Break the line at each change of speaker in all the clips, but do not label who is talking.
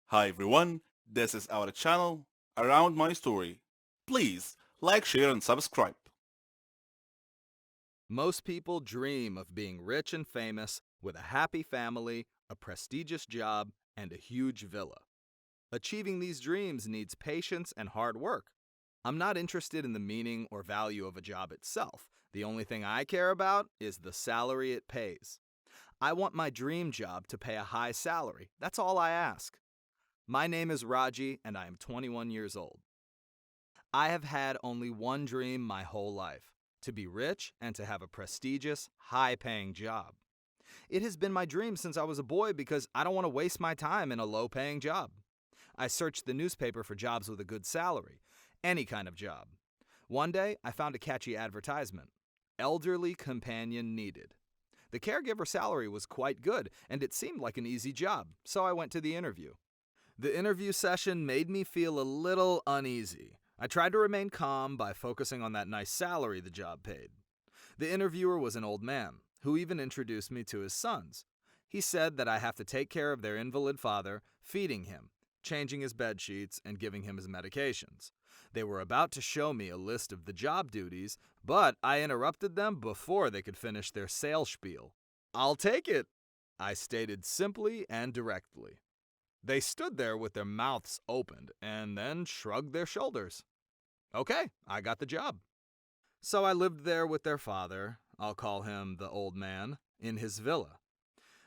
Hi everyone, this is our channel Around My Story. Please like, share and subscribe.
Most people dream of being rich and famous with a happy family, a prestigious job, and a huge villa. Achieving these dreams needs patience and hard work. I'm not interested in the meaning or value of a job itself. The only thing I care about is the salary it pays. I want my dream job to pay a high salary. That's all I ask. My name is Raji, and I am 21 years old. I have had only one dream my whole life: to be rich and to have a prestigious, high paying job. It has been my dream since I was a boy because I don't want to waste my time in a low paying job. I searched the newspaper for jobs with a good salary, any kind of job. One day, I found a catchy advertisement: elderly companion needed. The caregiver salary was quite good, and it seemed like an easy job, so I went to the interview. The interview session made me feel a little uneasy. I tried to remain calm by focusing on that nice salary the job paid. The interviewer was an old man, who even introduced me to his sons. He said that I have to take care of their invalid father, feeding him, changing his bed sheets, and giving him his medications. They were about to show me a list of the job duties, but I interrupted them before they could finish their sales spiel. "I'll take it," I stated simply and directly. They stood there with their mouths opened and then shrugged their shoulders. Okay, I got the job. So I lived there with their father, I'll call him the old man, in his villa.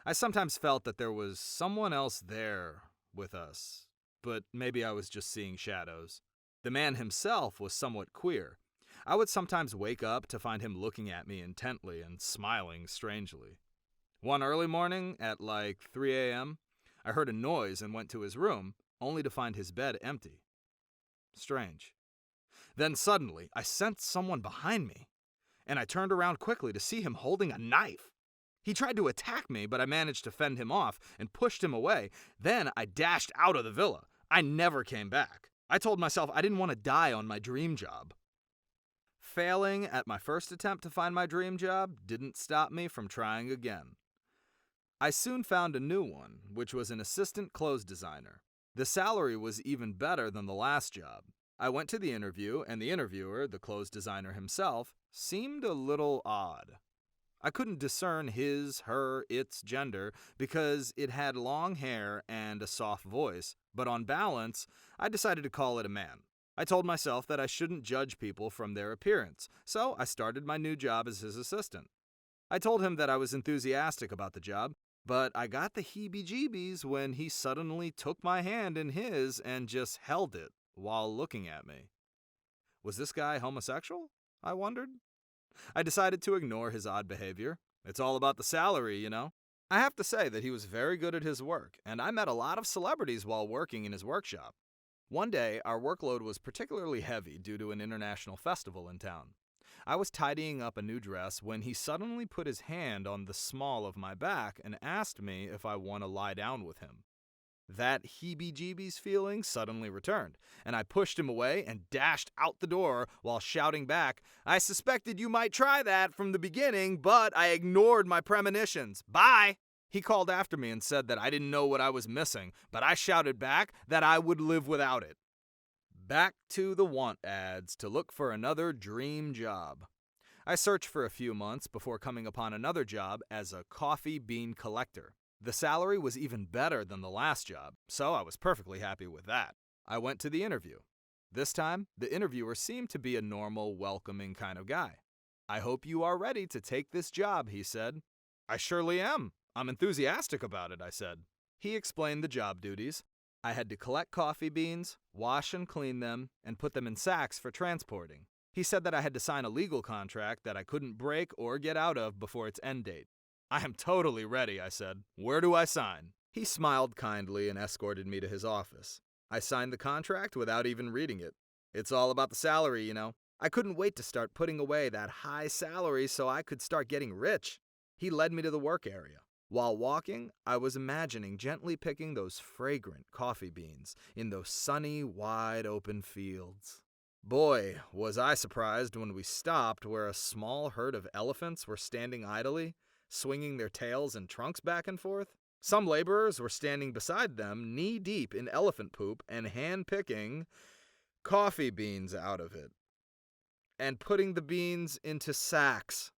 I sometimes felt that there was someone else there with us, but maybe I was just seeing shadows. The man himself was somewhat queer. I would sometimes wake up to find him looking at me intently and smiling strangely. One early morning at like 3 a.m., I heard a noise and went to his room, only to find his bed empty. Strange. Then suddenly, I sensed someone behind me, and I turned around quickly to see him holding a knife. He tried to attack me, but I managed to fend him off and pushed him away. Then I dashed out of the villa. I never came back. I told myself I didn't want to die on my dream job. Failing at my first attempt to find my dream job didn't stop me from trying again. I soon found a new one, which was an assistant clothes designer. The salary was even better than the last job. I went to the interview, and the interviewer, the clothes designer himself, seemed a little odd. I couldn't discern his, her, its gender because it had long hair and a soft voice, but on balance, I decided to call it a man. I told myself that I shouldn't judge people from their appearance, so I started my new job as his assistant. I told him that I was enthusiastic about the job, but I got the heebie jeebies when he suddenly took my hand in his and just held it while looking at me. Was this guy homosexual? I wondered. I decided to ignore his odd behavior. It's all about the salary, you know. I have to say that he was very good at his work, and I met a lot of celebrities while working in his workshop. One day, our workload was particularly heavy due to an international festival in town. I was tidying up a new dress when he suddenly put his hand on the small of my back and asked me if I want to lie down with him. That heebie jeebies feeling suddenly returned, and I pushed him away and dashed out the door while shouting back, "I suspected you might try that from the beginning, but I ignored my premonitions. Bye!" He called after me and said that I didn't know what I was missing, but I shouted back that I would live without it. Back to the want ads to look for another dream job. I searched for a few months before coming upon another job as a coffee bean collector. The salary was even better than the last job, so I was perfectly happy with that. I went to the interview. This time, the interviewer seemed to be a normal, welcoming kind of guy. "I hope you are ready to take this job," he said. "I surely am. I'm enthusiastic about it," I said. He explained the job duties. I had to collect coffee beans, wash and clean them, and put them in sacks for transporting. He said that I had to sign a legal contract that I couldn't break or get out of before its end date. "I am totally ready," I said. "Where do I sign?" He smiled kindly and escorted me to his office. I signed the contract without even reading it. It's all about the salary, you know. I couldn't wait to start putting away that high salary so I could start getting rich. He led me to the work area. While walking, I was imagining gently picking those fragrant coffee beans in those sunny, wide open fields. Boy, was I surprised when we stopped where a small herd of elephants were standing idly, swinging their tails and trunks back and forth. Some laborers were standing beside them, knee-deep in elephant poop and hand-picking coffee beans out of it and putting the beans into sacks.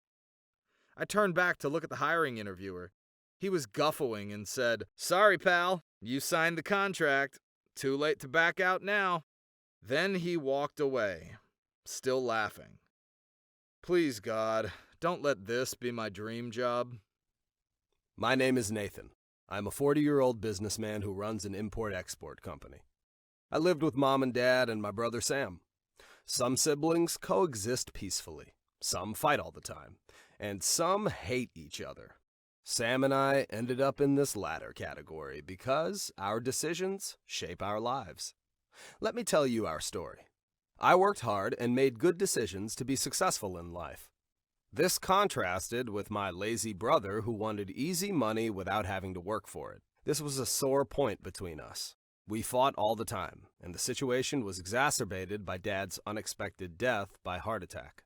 I turned back to look at the hiring interviewer. He was guffawing and said, "Sorry, pal, you signed the contract. Too late to back out now." Then he walked away, still laughing. Please, God, don't let this be my dream job.
My name is Nathan. I'm a 40-year-old businessman who runs an import-export company. I lived with Mom and Dad and my brother Sam. Some siblings coexist peacefully. Some fight all the time. And some hate each other. Sam and I ended up in this latter category because our decisions shape our lives. Let me tell you our story. I worked hard and made good decisions to be successful in life. This contrasted with my lazy brother who wanted easy money without having to work for it. This was a sore point between us. We fought all the time, and the situation was exacerbated by Dad's unexpected death by heart attack.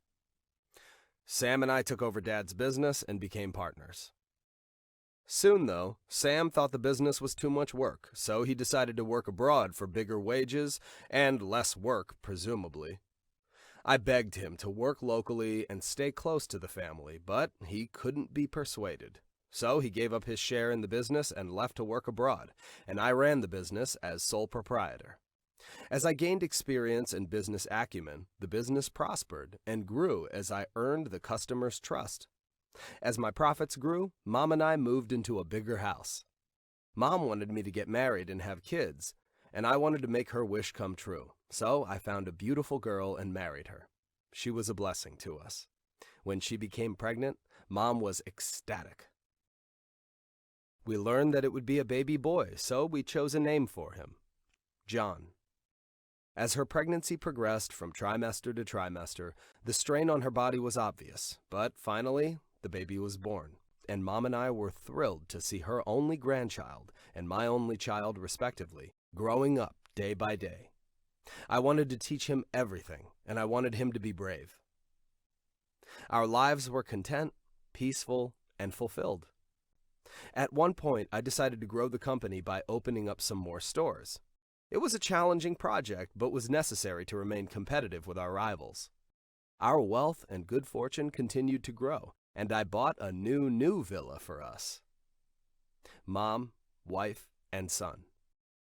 Sam and I took over Dad's business and became partners. Soon, though, Sam thought the business was too much work, so he decided to work abroad for bigger wages and less work, presumably. I begged him to work locally and stay close to the family, but he couldn't be persuaded. So he gave up his share in the business and left to work abroad, and I ran the business as sole proprietor. As I gained experience and business acumen, the business prospered and grew as I earned the customer's trust. As my profits grew, Mom and I moved into a bigger house. Mom wanted me to get married and have kids, and I wanted to make her wish come true. So I found a beautiful girl and married her. She was a blessing to us. When she became pregnant, Mom was ecstatic. We learned that it would be a baby boy, so we chose a name for him, John. As her pregnancy progressed from trimester to trimester, the strain on her body was obvious, but finally, the baby was born, and Mom and I were thrilled to see her only grandchild and my only child, respectively, growing up day by day. I wanted to teach him everything, and I wanted him to be brave. Our lives were content, peaceful, and fulfilled. At one point, I decided to grow the company by opening up some more stores. It was a challenging project, but was necessary to remain competitive with our rivals. Our wealth and good fortune continued to grow, and I bought a new villa for us. Mom, wife, and son.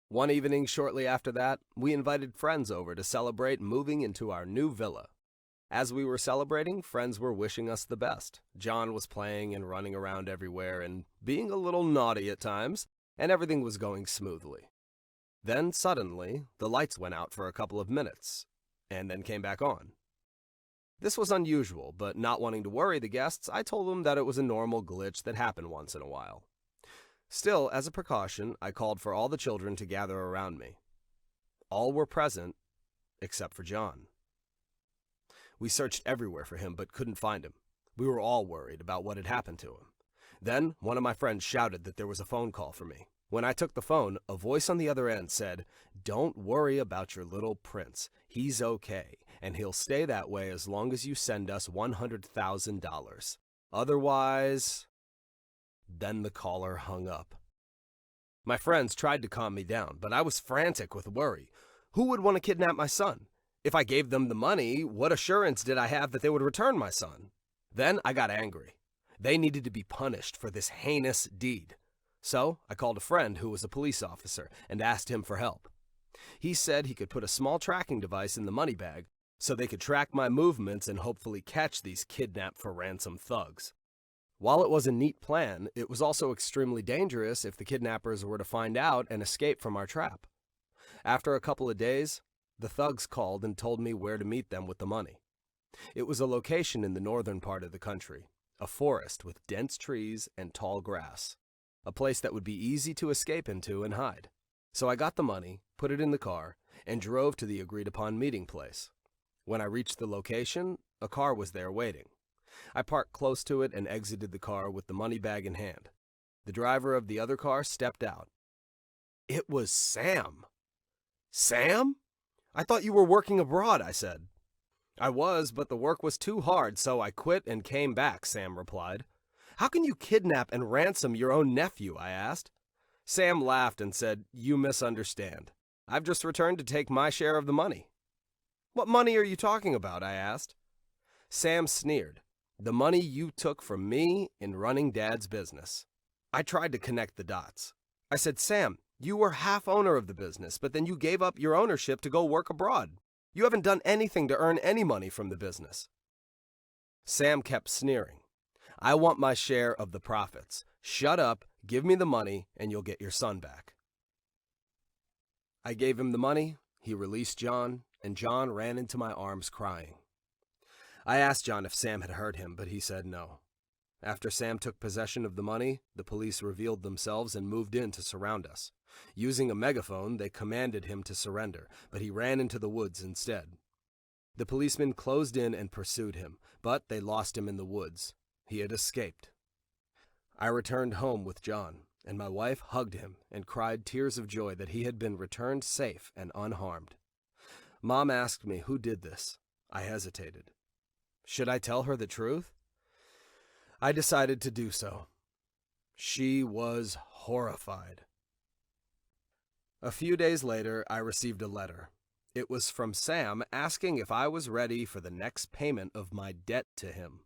One evening shortly after that, we invited friends over to celebrate moving into our new villa. As we were celebrating, friends were wishing us the best. John was playing and running around everywhere and being a little naughty at times, and everything was going smoothly. Then suddenly, the lights went out for a couple of minutes, and then came back on. This was unusual, but not wanting to worry the guests, I told them that it was a normal glitch that happened once in a while. Still, as a precaution, I called for all the children to gather around me. All were present, except for John. We searched everywhere for him, but couldn't find him. We were all worried about what had happened to him. Then, one of my friends shouted that there was a phone call for me. When I took the phone, a voice on the other end said, "Don't worry about your little prince. He's okay, and he'll stay that way as long as you send us $100,000. Otherwise..." Then the caller hung up. My friends tried to calm me down, but I was frantic with worry. Who would want to kidnap my son? If I gave them the money, what assurance did I have that they would return my son? Then I got angry. They needed to be punished for this heinous deed. So I called a friend who was a police officer and asked him for help. He said he could put a small tracking device in the money bag so they could track my movements and hopefully catch these kidnap for ransom thugs. While it was a neat plan, it was also extremely dangerous if the kidnappers were to find out and escape from our trap. After a couple of days, the thugs called and told me where to meet them with the money. It was a location in the northern part of the country, a forest with dense trees and tall grass, a place that would be easy to escape into and hide. So I got the money, put it in the car, and drove to the agreed-upon meeting place. When I reached the location, a car was there waiting. I parked close to it and exited the car with the money bag in hand. The driver of the other car stepped out. It was Sam. "Sam? I thought you were working abroad," I said. "I was, but the work was too hard, so I quit and came back," Sam replied. How can you kidnap and ransom your own nephew? I asked. Sam laughed and said, "You misunderstand. I've just returned to take my share of the money." "What money are you talking about?" I asked. Sam sneered. "The money you took from me in running Dad's business." I tried to connect the dots. I said, "Sam, you were half owner of the business, but then you gave up your ownership to go work abroad. You haven't done anything to earn any money from the business." Sam kept sneering. "I want my share of the profits. Shut up, give me the money, and you'll get your son back." I gave him the money, he released John, and John ran into my arms crying. I asked John if Sam had hurt him, but he said no. After Sam took possession of the money, the police revealed themselves and moved in to surround us. Using a megaphone, they commanded him to surrender, but he ran into the woods instead. The policemen closed in and pursued him, but they lost him in the woods. He had escaped. I returned home with John, and my wife hugged him and cried tears of joy that he had been returned safe and unharmed. Mom asked me who did this. I hesitated. Should I tell her the truth? I decided to do so. She was horrified. A few days later, I received a letter. It was from Sam asking if I was ready for the next payment of my debt to him.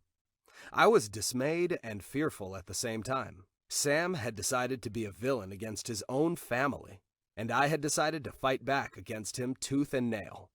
I was dismayed and fearful at the same time. Sam had decided to be a villain against his own family, and I had decided to fight back against him tooth and nail.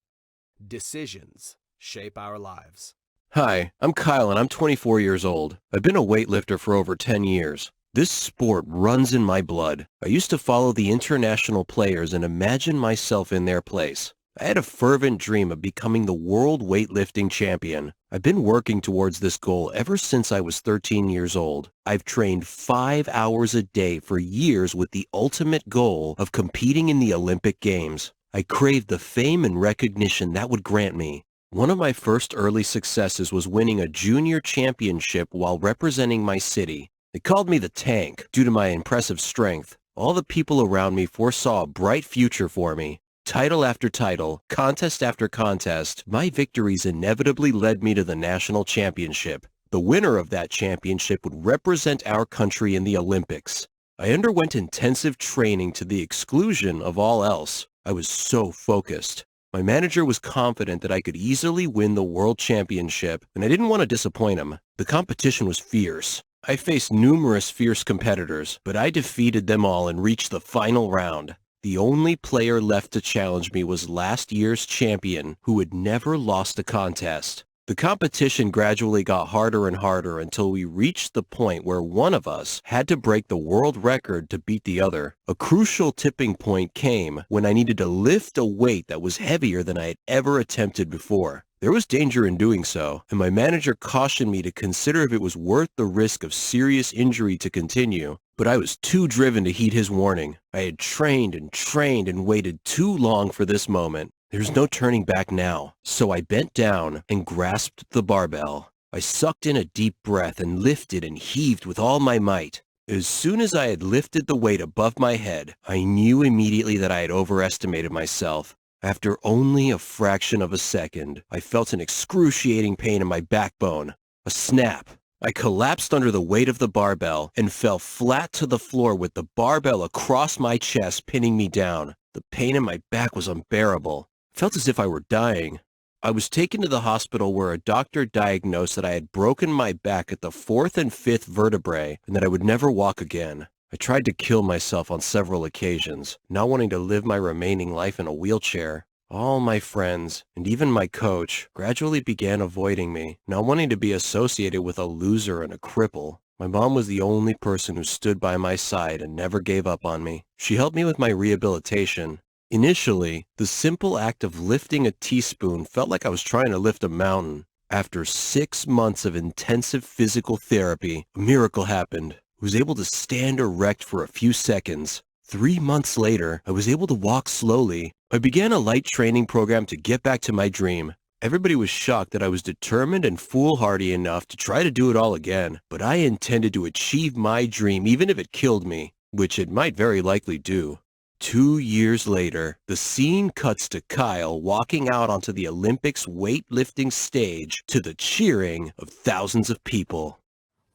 Decisions shape our lives.
Hi, I'm Kyle and I'm 24 years old. I've been a weightlifter for over 10 years. This sport runs in my blood. I used to follow the international players and imagine myself in their place. I had a fervent dream of becoming the world weightlifting champion. I've been working towards this goal ever since I was 13 years old. I've trained 5 hours a day for years with the ultimate goal of competing in the Olympic Games. I craved the fame and recognition that would grant me. One of my first early successes was winning a junior championship while representing my city. They called me the Tank due to my impressive strength. All the people around me foresaw a bright future for me. Title after title, contest after contest, my victories inevitably led me to the national championship. The winner of that championship would represent our country in the Olympics. I underwent intensive training to the exclusion of all else. I was so focused. My manager was confident that I could easily win the world championship, and I didn't want to disappoint him. The competition was fierce. I faced numerous fierce competitors, but I defeated them all and reached the final round. The only player left to challenge me was last year's champion, who had never lost a contest. The competition gradually got harder and harder until we reached the point where one of us had to break the world record to beat the other. A crucial tipping point came when I needed to lift a weight that was heavier than I had ever attempted before. There was danger in doing so, and my manager cautioned me to consider if it was worth the risk of serious injury to continue. But I was too driven to heed his warning. I had trained and waited too long for this moment. There's no turning back now, so I bent down and grasped the barbell. I sucked in a deep breath and lifted and heaved with all my might. As soon as I had lifted the weight above my head, I knew immediately that I had overestimated myself. After only a fraction of a second, I felt an excruciating pain in my backbone. A snap. I collapsed under the weight of the barbell and fell flat to the floor with the barbell across my chest pinning me down. The pain in my back was unbearable. I felt as if I were dying. I was taken to the hospital where a doctor diagnosed that I had broken my back at the 4th and 5th vertebrae and that I would never walk again. I tried to kill myself on several occasions, not wanting to live my remaining life in a wheelchair. All my friends, and even my coach, gradually began avoiding me, not wanting to be associated with a loser and a cripple. My mom was the only person who stood by my side and never gave up on me. She helped me with my rehabilitation. Initially, the simple act of lifting a teaspoon felt like I was trying to lift a mountain. After 6 months of intensive physical therapy, a miracle happened. I was able to stand erect for a few seconds. 3 months later, I was able to walk slowly. I began a light training program to get back to my dream. Everybody was shocked that I was determined and foolhardy enough to try to do it all again, but I intended to achieve my dream even if it killed me, which it might very likely do. 2 years later, the scene cuts to Kyle walking out onto the Olympics weightlifting stage to the cheering of thousands of people.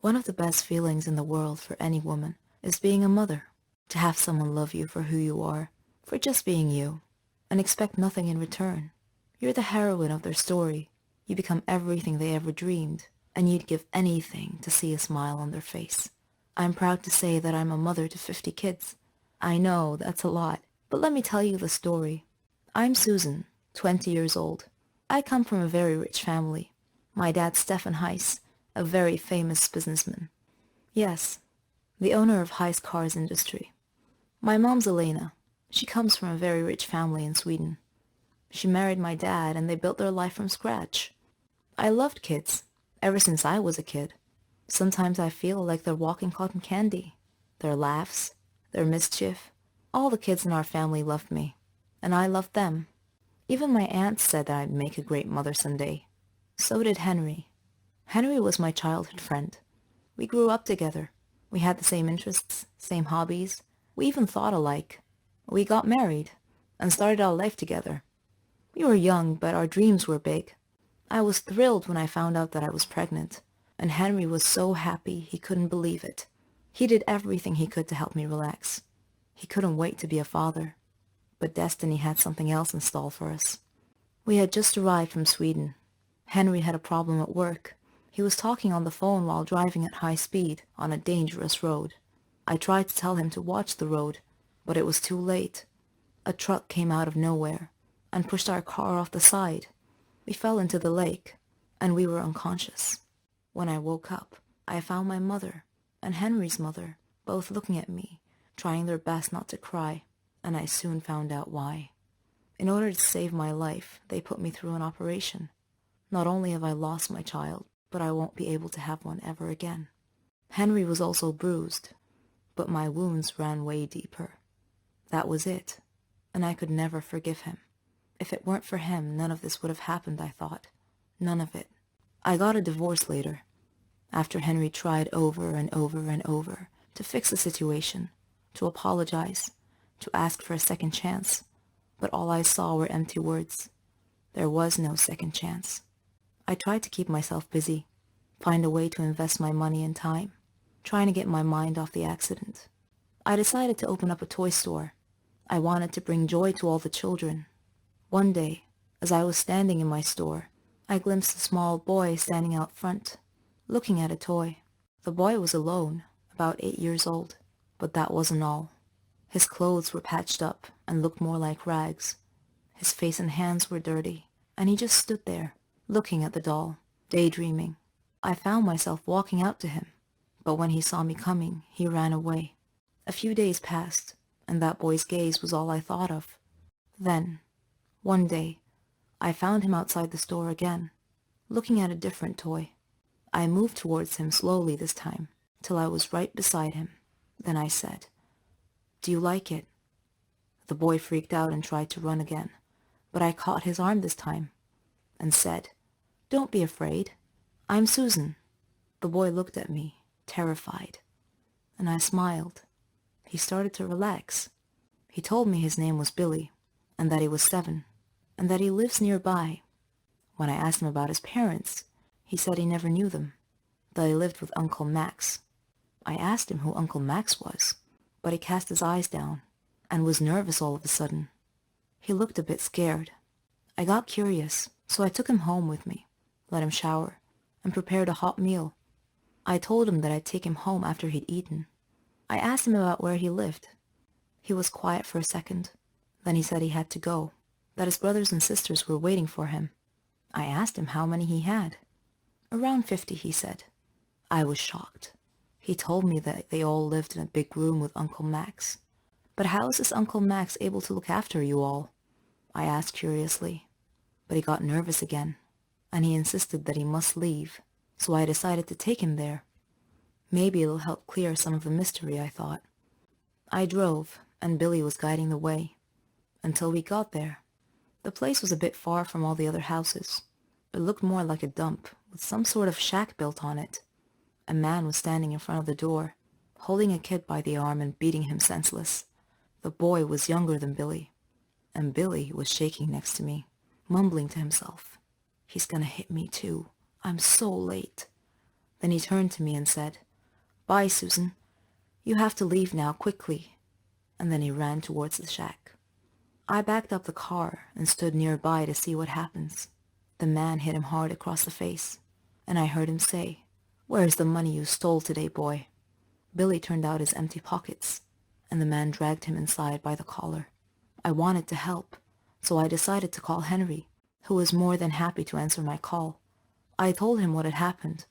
One of the best feelings in the world for any woman is being a mother. To have someone love you for who you are, for just being you, and expect nothing in return. You're the heroine of their story. You become everything they ever dreamed, and you'd give anything to see a smile on their face. I'm proud to say that I'm a mother to 50 kids. I know, that's a lot, but let me tell you the story. I'm Susan, 20 years old. I come from a very rich family. My dad's Stefan Heiss, a very famous businessman. Yes, the owner of Heiss Cars Industry. My mom's Elena. She comes from a very rich family in Sweden. She married my dad and they built their life from scratch. I loved kids, ever since I was a kid. Sometimes I feel like they're walking cotton candy. Their laughs, their mischief. All the kids in our family loved me, and I loved them. Even my aunt said that I'd make a great mother someday. So did Henry. Henry was my childhood friend. We grew up together. We had the same interests, same hobbies. We even thought alike. We got married and started our life together. We were young, but our dreams were big. I was thrilled when I found out that I was pregnant, and Henry was so happy he couldn't believe it. He did everything he could to help me relax. He couldn't wait to be a father, but destiny had something else in store for us. We had just arrived from Sweden. Henry had a problem at work. He was talking on the phone while driving at high speed on a dangerous road. I tried to tell him to watch the road, but it was too late. A truck came out of nowhere and pushed our car off the side. We fell into the lake, and we were unconscious. When I woke up, I found my mother and Henry's mother both looking at me, trying their best not to cry, and I soon found out why. In order to save my life, they put me through an operation. Not only have I lost my child, but I won't be able to have one ever again. Henry was also bruised, but my wounds ran way deeper. That was it, and I could never forgive him. If it weren't for him, none of this would have happened, I thought. None of it. I got a divorce later, after Henry tried over and over and over to fix the situation, to apologize, to ask for a second chance, but all I saw were empty words. There was no second chance. I tried to keep myself busy, find a way to invest my money and time, trying to get my mind off the accident. I decided to open up a toy store. I wanted to bring joy to all the children. One day, as I was standing in my store, I glimpsed a small boy standing out front, looking at a toy. The boy was alone, about 8 years old, but that wasn't all. His clothes were patched up and looked more like rags. His face and hands were dirty, and he just stood there, looking at the doll, daydreaming. I found myself walking out to him, but when he saw me coming, he ran away. A few days passed, and that boy's gaze was all I thought of. Then, one day, I found him outside the store again, looking at a different toy. I moved towards him slowly this time, till I was right beside him. Then I said, "Do you like it?" The boy freaked out and tried to run again, but I caught his arm this time and said, "Don't be afraid. I'm Susan." The boy looked at me, terrified, and I smiled. He started to relax. He told me his name was Billy, and that he was 7, and that he lives nearby. When I asked him about his parents, he said he never knew them, that he lived with Uncle Max. I asked him who Uncle Max was, but he cast his eyes down and was nervous all of a sudden. He looked a bit scared. I got curious, so I took him home with me, let him shower, and prepared a hot meal. I told him that I'd take him home after he'd eaten. I asked him about where he lived. He was quiet for a second. Then he said he had to go, that his brothers and sisters were waiting for him. I asked him how many he had. Around 50, he said. I was shocked. He told me that they all lived in a big room with Uncle Max. But how is this Uncle Max able to look after you all? I asked curiously. But he got nervous again, and he insisted that he must leave, so I decided to take him there. Maybe it'll help clear some of the mystery, I thought. I drove, and Billy was guiding the way, until we got there. The place was a bit far from all the other houses. It looked more like a dump, with some sort of shack built on it. A man was standing in front of the door, holding a kid by the arm and beating him senseless. The boy was younger than Billy, and Billy was shaking next to me, mumbling to himself, "He's gonna hit me too. I'm so late." Then he turned to me and said, "Bye, Susan. You have to leave now, quickly." And then he ran towards the shack. I backed up the car and stood nearby to see what happens. The man hit him hard across the face, and I heard him say, "Where's the money you stole today, boy?" Billy turned out his empty pockets, and the man dragged him inside by the collar. I wanted to help, so I decided to call Henry, who was more than happy to answer my call. I told him what had happened,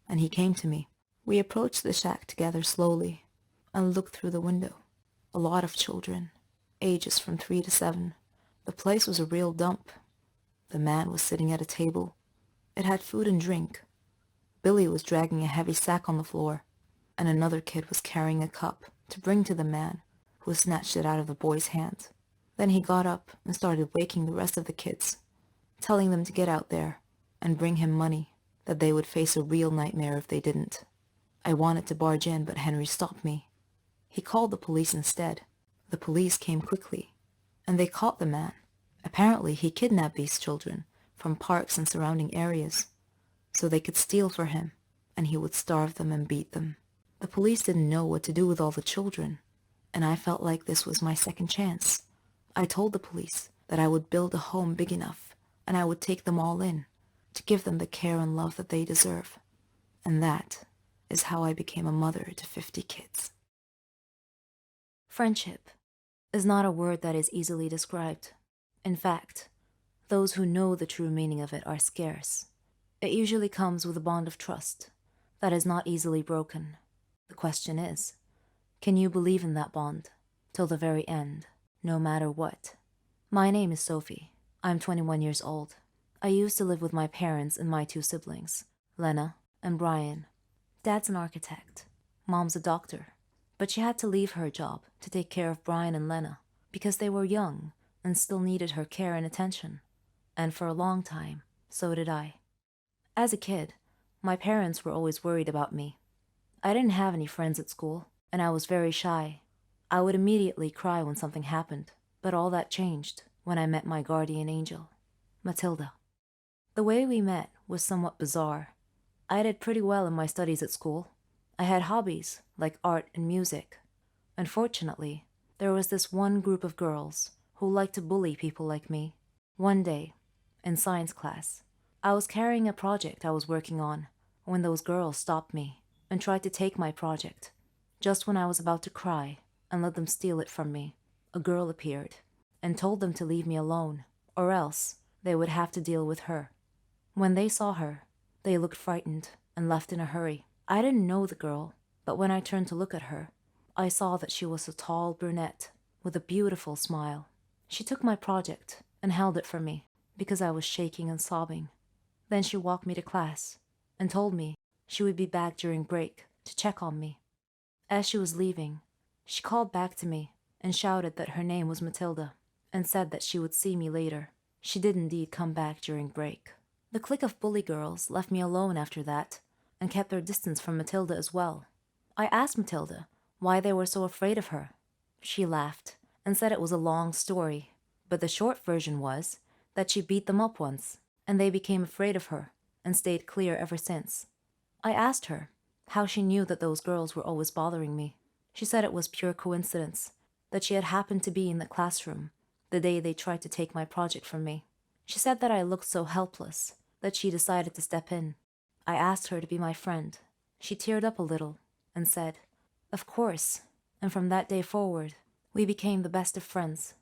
and he came to me. We approached the shack together slowly and looked through the window. A lot of children, ages from 3 to 7. The place was a real dump. The man was sitting at a table. It had food and drink. Billy was dragging a heavy sack on the floor, and another kid was carrying a cup to bring to the man, who snatched it out of the boy's hand. Then he got up and started waking the rest of the kids, telling them to get out there and bring him money, that they would face a real nightmare if they didn't. I wanted to barge in, but Henry stopped me. He called the police instead. The police came quickly, and they caught the man. Apparently, he kidnapped these children from parks and surrounding areas, so they could steal for him, and he would starve them and beat them. The police didn't know what to do with all the children, and I felt like this was my second chance. I told the police that I would build a home big enough, and I would take them all in, to give them the care and love that they deserve. And that is how I became a mother to 50 kids. Friendship is not a word that is easily described. In fact, those who know the true meaning of it are scarce. It usually comes with a bond of trust that is not easily broken. The question is, can you believe in that bond till the very end, no matter what? My name is Sophie. I'm 21 years old. I used to live with my parents and my 2 siblings, Lena and Brian. Dad's an architect. Mom's a doctor. But she had to leave her job to take care of Brian and Lena because they were young and still needed her care and attention. And for a long time, so did I. As a kid, my parents were always worried about me. I didn't have any friends at school, and I was very shy. I would immediately cry when something happened, but all that changed when I met my guardian angel, Matilda. The way we met was somewhat bizarre. I did pretty well in my studies at school. I had hobbies like art and music. Unfortunately, there was this one group of girls who liked to bully people like me. One day, in science class, I was carrying a project I was working on when those girls stopped me and tried to take my project. Just when I was about to cry and let them steal it from me, a girl appeared and told them to leave me alone, or else they would have to deal with her. When they saw her, they looked frightened and left in a hurry. I didn't know the girl, but when I turned to look at her, I saw that she was a tall brunette with a beautiful smile. She took my project and held it for me because I was shaking and sobbing. Then she walked me to class and told me she would be back during break to check on me. As she was leaving, she called back to me and shouted that her name was Matilda and said that she would see me later. She did indeed come back during break. The clique of bully girls left me alone after that and kept their distance from Matilda as well. I asked Matilda why they were so afraid of her. She laughed and said it was a long story, but the short version was that she beat them up once and they became afraid of her and stayed clear ever since. I asked her how she knew that those girls were always bothering me. She said it was pure coincidence, that she had happened to be in the classroom the day they tried to take my project from me. She said that I looked so helpless that she decided to step in. I asked her to be my friend. She teared up a little and said, "Of course," and from that day forward, we became the best of friends.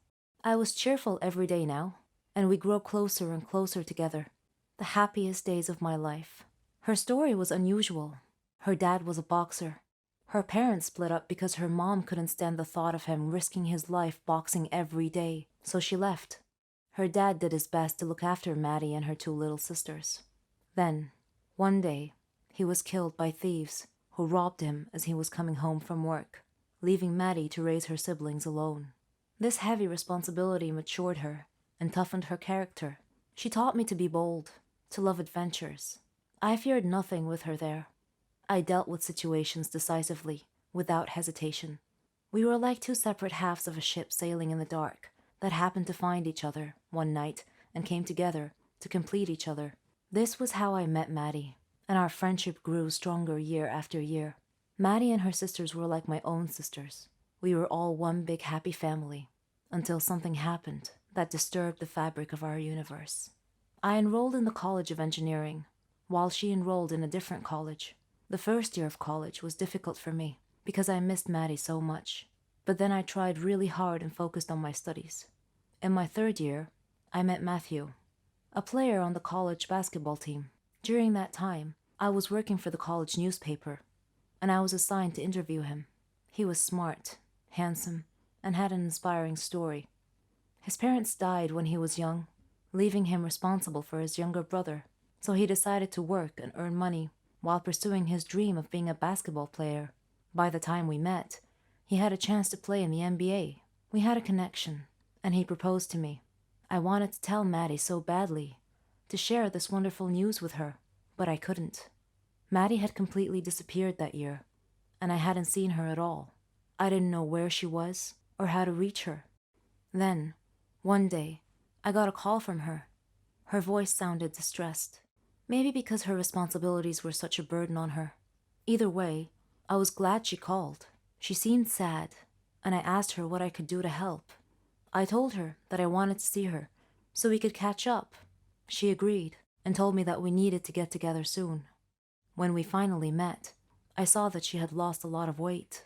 I was cheerful every day now, and we grew closer and closer together. The happiest days of my life. Her story was unusual. Her dad was a boxer. Her parents split up because her mom couldn't stand the thought of him risking his life boxing every day, so she left. Her dad did his best to look after Maddie and her 2 little sisters. Then, one day, he was killed by thieves who robbed him as he was coming home from work, leaving Maddie to raise her siblings alone. This heavy responsibility matured her and toughened her character. She taught me to be bold, to love adventures. I feared nothing with her there. I dealt with situations decisively, without hesitation. We were like 2 separate halves of a ship sailing in the dark that happened to find each other one night and came together to complete each other. This was how I met Maddie, and our friendship grew stronger year after year. Maddie and her sisters were like my own sisters. We were all one big happy family, until something happened that disturbed the fabric of our universe. I enrolled in the College of Engineering, while she enrolled in a different college. The first year of college was difficult for me, because I missed Maddie so much. But then I tried really hard and focused on my studies. In my third year, I met Matthew, a player on the college basketball team. During that time, I was working for the college newspaper, and I was assigned to interview him. He was smart, handsome, and had an inspiring story. His parents died when he was young, leaving him responsible for his younger brother, so he decided to work and earn money while pursuing his dream of being a basketball player. By the time we met, he had a chance to play in the NBA. We had a connection, and he proposed to me. I wanted to tell Maddie so badly, to share this wonderful news with her, but I couldn't. Maddie had completely disappeared that year, and I hadn't seen her at all. I didn't know where she was or how to reach her. Then, one day, I got a call from her. Her voice sounded distressed, maybe because her responsibilities were such a burden on her. Either way, I was glad she called. She seemed sad, and I asked her what I could do to help. I told her that I wanted to see her, so we could catch up. She agreed, and told me that we needed to get together soon. When we finally met, I saw that she had lost a lot of weight.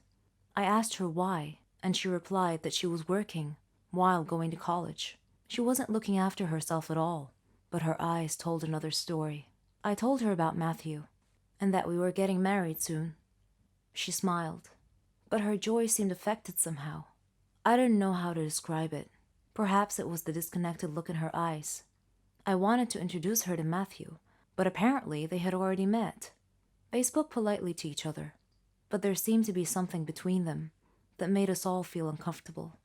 I asked her why, and she replied that she was working while going to college. She wasn't looking after herself at all, but her eyes told another story. I told her about Matthew, and that we were getting married soon. She smiled, but her joy seemed affected somehow. I didn't know how to describe it. Perhaps it was the disconnected look in her eyes. I wanted to introduce her to Matthew, but apparently they had already met. They spoke politely to each other, but there seemed to be something between them that made us all feel uncomfortable.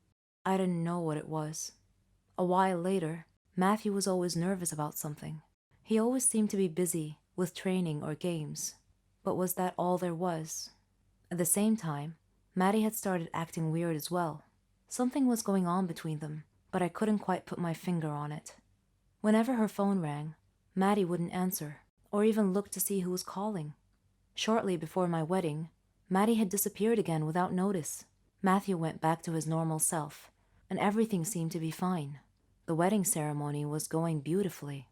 I didn't know what it was. A while later, Matthew was always nervous about something. He always seemed to be busy with training or games. But was that all there was? At the same time, Maddie had started acting weird as well. Something was going on between them, but I couldn't quite put my finger on it. Whenever her phone rang, Maddie wouldn't answer, or even look to see who was calling. Shortly before my wedding, Maddie had disappeared again without notice. Matthew went back to his normal self, and everything seemed to be fine. The wedding ceremony was going beautifully,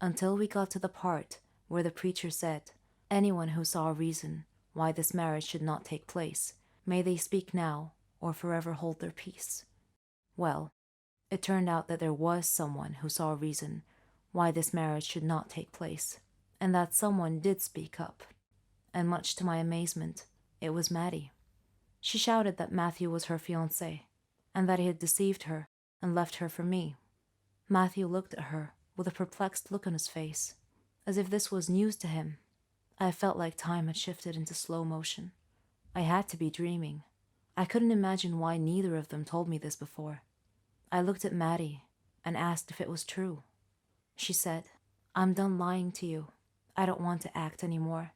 until we got to the part where the preacher said, "Anyone who saw a reason why this marriage should not take place, may they speak now or forever hold their peace." Well, it turned out that there was someone who saw a reason why this marriage should not take place, and that someone did speak up. And much to my amazement, it was Maddie. She shouted that Matthew was her fiancé, and that he had deceived her and left her for me. Matthew looked at her with a perplexed look on his face, as if this was news to him. I felt like time had shifted into slow motion. I had to be dreaming. I couldn't imagine why neither of them told me this before. I looked at Maddie and asked if it was true. She said, "I'm done lying to you. I don't want to act anymore.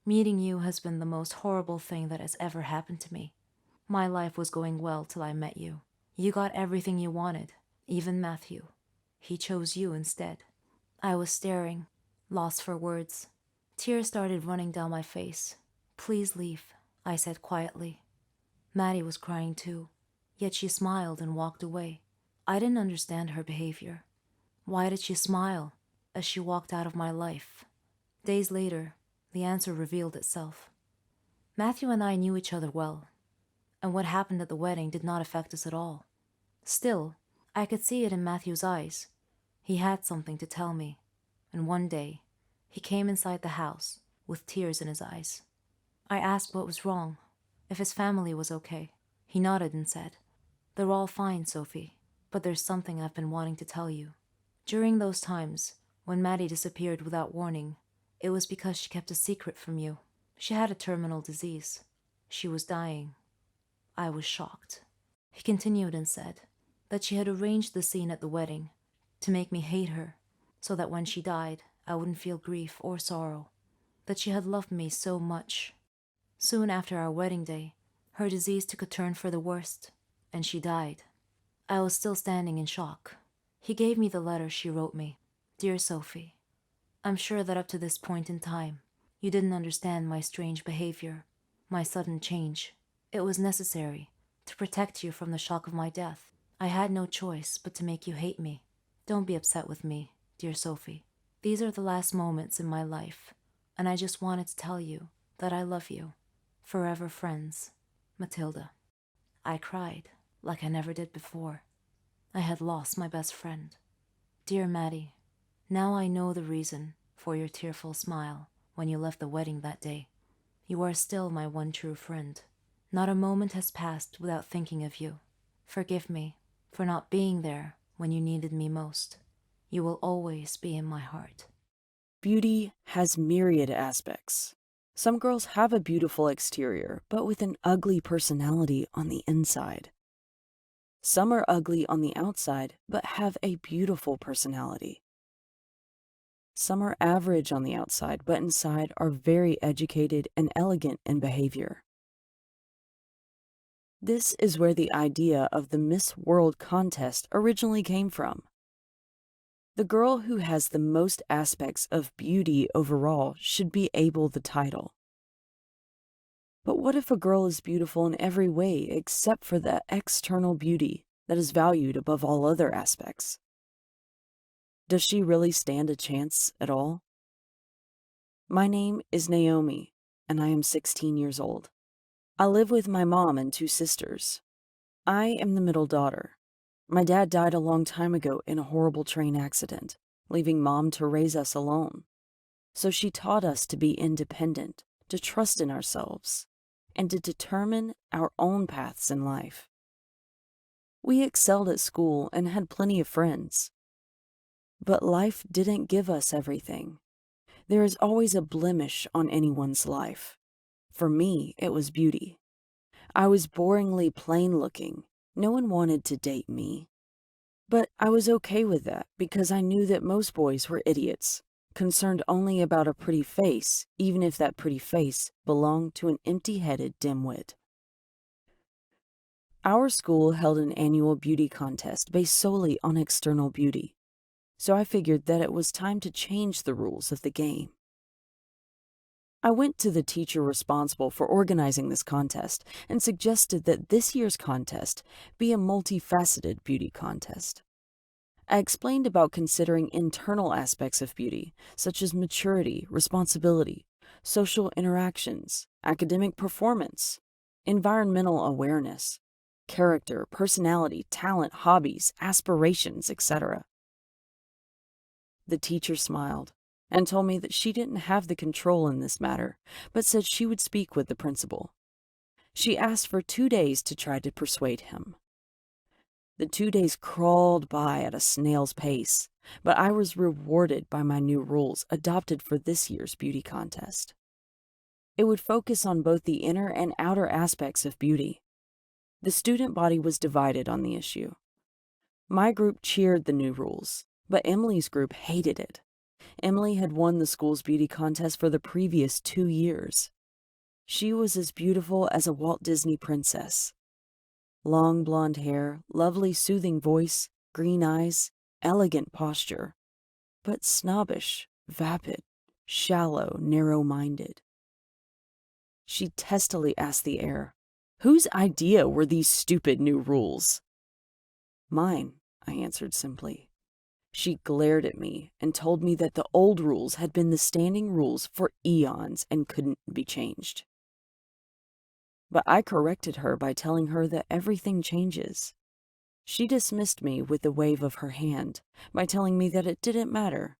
Meeting you has been the most horrible thing that has ever happened to me. My life was going well till I met you. You got everything you wanted, even Matthew. He chose you instead." I was staring, lost for words. Tears started running down my face. "Please leave," I said quietly. Maddie was crying too, yet she smiled and walked away. I didn't understand her behavior. Why did she smile as she walked out of my life? Days later, the answer revealed itself. Matthew and I knew each other well, and what happened at the wedding did not affect us at all. Still, I could see it in Matthew's eyes. He had something to tell me, and one day, he came inside the house with tears in his eyes. I asked what was wrong, if his family was okay. He nodded and said, "They're all fine, Sophie, but there's something I've been wanting to tell you." During those times, when Maddie disappeared without warning, it was because she kept a secret from you. She had a terminal disease. She was dying. I was shocked. He continued and said that she had arranged the scene at the wedding to make me hate her, so that when she died, I wouldn't feel grief or sorrow, that she had loved me so much. Soon after our wedding day, her disease took a turn for the worst, and she died. I was still standing in shock. He gave me the letter she wrote me. "Dear Sophie, I'm sure that up to this point in time, You didn't understand my strange behavior, my sudden change. It was necessary to protect you from the shock of my death. I had no choice but to make you hate me. Don't be upset with me, dear Sophie. These are the last moments in my life, and I just wanted to tell you that I love you. Forever friends, Matilda. I cried like I never did before. I had lost my best friend. Dear Maddie, now I know the reason for your tearful smile when you left the wedding that day. You are still my one true friend. Not a moment has passed without thinking of you. Forgive me for not being there when you needed me most. You will always be in my heart.
Beauty has myriad aspects. Some girls have a beautiful exterior, but with an ugly personality on the inside. Some are ugly on the outside, but have a beautiful personality. Some are average on the outside, but inside are very educated and elegant in behavior. This is where the idea of the Miss World contest originally came from. The girl who has the most aspects of beauty overall should be able the title. But what if a girl is beautiful in every way except for the external beauty that is valued above all other aspects? Does she really stand a chance at all? My name is Naomi, and I am 16 years old. I live with my mom and 2 sisters. I am the middle daughter. My dad died a long time ago in a horrible train accident, leaving Mom to raise us alone. So she taught us to be independent, to trust in ourselves, and to determine our own paths in life. We excelled at school and had plenty of friends. But life didn't give us everything. There is always a blemish on anyone's life. For me, it was beauty. I was boringly plain-looking. No one wanted to date me. But I was okay with that because I knew that most boys were idiots, concerned only about a pretty face, even if that pretty face belonged to an empty-headed dimwit. Our school held an annual beauty contest based solely on external beauty, so I figured that it was time to change the rules of the game. I went to the teacher responsible for organizing this contest and suggested that this year's contest be a multifaceted beauty contest. I explained about considering internal aspects of beauty, such as maturity, responsibility, social interactions, academic performance, environmental awareness, character, personality, talent, hobbies, aspirations, etc. The teacher smiled and told me that she didn't have the control in this matter, but said she would speak with the principal. She asked for 2 days to try to persuade him. The 2 days crawled by at a snail's pace, but I was rewarded by my new rules adopted for this year's beauty contest. It would focus on both the inner and outer aspects of beauty. The student body was divided on the issue. My group cheered the new rules, but Emily's group hated it. Emily had won the school's beauty contest for the previous 2 years. She was as beautiful as a Walt Disney princess. Long blonde hair, lovely soothing voice, green eyes, elegant posture, but snobbish, vapid, shallow, narrow-minded. She testily asked the air, "Whose idea were these stupid new rules?" "Mine," I answered simply. She glared at me and told me that the old rules had been the standing rules for eons and couldn't be changed. But I corrected her by telling her that everything changes. She dismissed me with a wave of her hand by telling me that it didn't matter,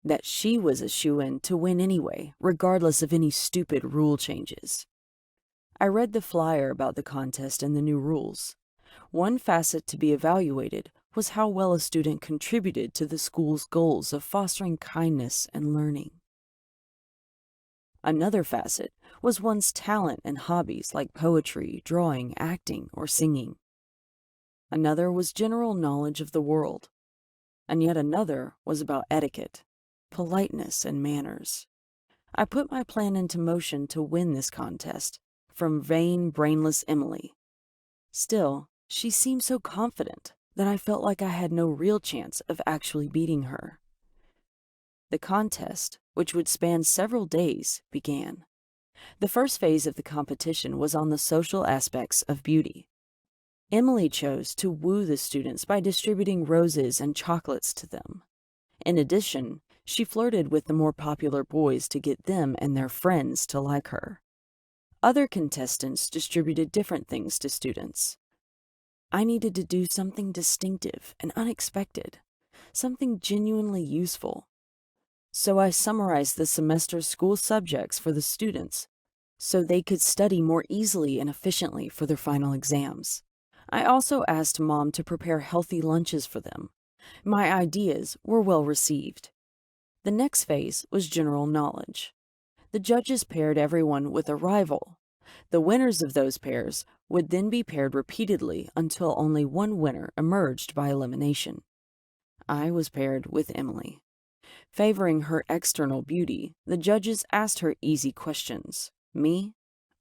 that she was a shoo-in to win anyway, regardless of any stupid rule changes. I read the flyer about the contest and the new rules. One facet to be evaluated was how well a student contributed to the school's goals of fostering kindness and learning. Another facet was one's talent and hobbies like poetry, drawing, acting, or singing. Another was general knowledge of the world. And yet another was about etiquette, politeness, and manners. I put my plan into motion to win this contest from vain, brainless Emily. Still, she seemed so confident that I felt like I had no real chance of actually beating her. The contest which would span several days, began. The first phase of the competition was on the social aspects of beauty. Emily chose to woo the students by distributing roses and chocolates to them. In addition, she flirted with the more popular boys to get them and their friends to like her. Other contestants distributed different things to students. I needed to do something distinctive and unexpected, something genuinely useful. So I summarized the semester's school subjects for the students so they could study more easily and efficiently for their final exams. I also asked Mom to prepare healthy lunches for them. My ideas were well received. The next phase was general knowledge. The judges paired everyone with a rival. The winners of those pairs would then be paired repeatedly until only one winner emerged by elimination. I was paired with Emily. Favoring her external beauty, the judges asked her easy questions. Me?